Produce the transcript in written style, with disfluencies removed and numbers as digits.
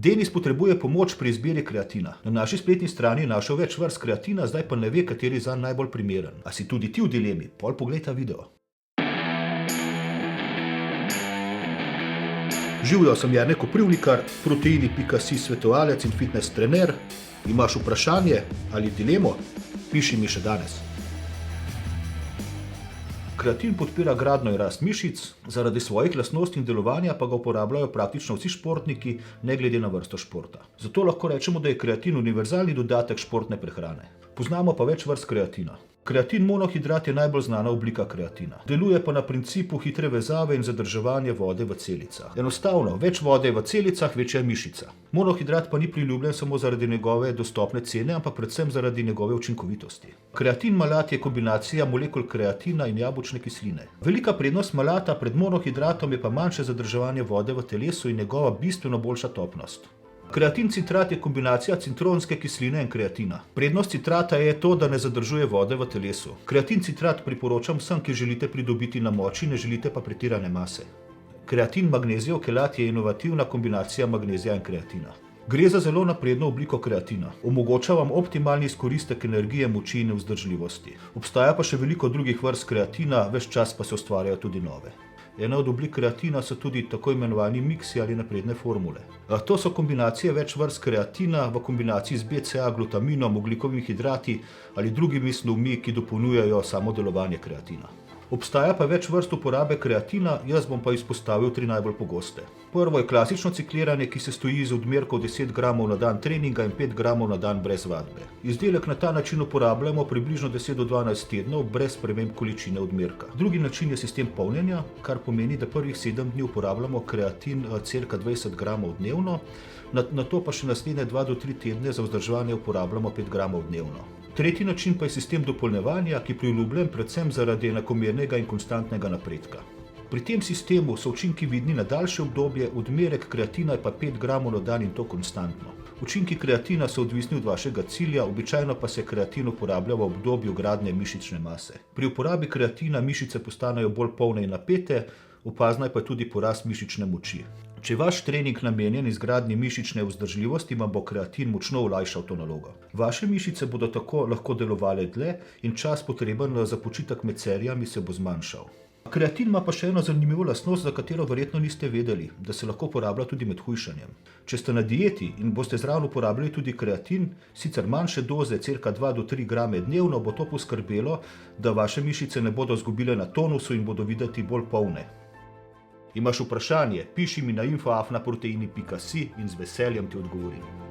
Denis potrebuje pomoč pri izbiri kreatina. Na naši spletni strani je našel več vrst kreatina, zdaj pa ne ve, kateri je zanj najbolj primeren. A si tudi ti v dilemi? Pol poglej ta video. Živjo, sem Jernej Koprivnikar, Proteini.si svetovalec in fitness trener. Imaš vprašanje ali dilemo? Piši mi še danes. Kreatin podpira gradnjo in rast mišic, zaradi svojih lastnosti in delovanja pa ga uporabljajo praktično vsi športniki, ne glede na vrsto športa. Zato lahko rečemo, da je kreatin univerzalni dodatek športne prehrane. Poznamo pa več vrst kreatina. Kreatin monohidrat je najbolj znana oblika kreatina. Deluje pa na principu hitre vezave in zadrževanja vode v celicah. Enostavno, več vode v celicah, večja je mišica. Monohidrat pa ni priljubljen samo zaradi njegove dostopne cene, ampak predvsem zaradi njegove učinkovitosti. Kreatin malat je kombinacija molekul kreatina in jabolčne kisline. Velika prednost malata pred monohidratom je pa manjše zadrževanje vode v telesu in njegova bistveno boljša topnost. Kreatin citrat je kombinacija citronske kisline in kreatina. Prednost citrata je to, da ne zadržuje vode v telesu. Kreatin citrat priporočam vsem, ki želite pridobiti na moči, ne želite pa pretirane mase. Kreatin magnezijev kelat je inovativna kombinacija magnezija in kreatina. Gre za zelo napredno obliko kreatina. Omogoča vam optimalni izkoristek energije, moči in vzdržljivosti. Obstaja pa še veliko drugih vrst kreatina, ves čas pa se ustvarjajo tudi nove. Ena od oblik kreatina so tudi tako imenovani miksi ali napredne formule. To so kombinacije več vrst kreatina v kombinaciji z BCA, glutaminom, ogljikovimi hidrati ali drugimi snovmi, ki dopolnjujejo samo delovanje kreatina. Obstaja pa več vrst uporabe kreatina, jaz bom pa izpostavil 3 najbolj pogoste. Prvo je klasično cikliranje, ki se stoji iz odmerkov 10 gramov na dan treninga in 5 gramov na dan brez vadbe. Izdelek na ta način uporabljamo približno 10 do 12 tednov brez sprememb količine odmerka. Drugi način je sistem polnjenja, kar pomeni, da prvih 7 dni uporabljamo kreatin cirka 20 gramov dnevno, nato pa še naslednje 2 do 3 tedne za vzdrževanje uporabljamo 5 gramov dnevno. Tretji način pa je sistem dopolnjevanja, ki je priljubljen predvsem zaradi enakomernega in konstantnega napredka. Pri tem sistemu so učinki vidni na daljše obdobje, odmerek kreatina je pa 5 gramov na dan in to konstantno. Učinki kreatina so odvisni od vašega cilja, običajno pa se kreatin uporablja v obdobju gradnje mišične mase. Pri uporabi kreatina mišice postanejo bolj polne in napete, opazna je pa tudi porast mišične moči. Če je vaš trening namenjen izgradnji mišične vzdržljivosti, vam bo kreatin močno olajšal to nalogo. Vaše mišice bodo tako lahko delovale dlje in čas potreben za počitek med serijami se bo zmanjšal. Kreatin ima pa še eno zanimivo lastnost, za katero verjetno niste vedeli, da se lahko uporablja tudi med hujšanjem. Če ste na dieti in boste zraven uporabljali tudi kreatin, sicer manjše doze, cirka 2 do 3 grame dnevno, bo to poskrbelo, da vaše mišice ne bodo izgubile na tonusu in bodo videti bolj polne. Imaš vprašanje? Piši mi na info@proteini.si in z veseljem ti odgovorim.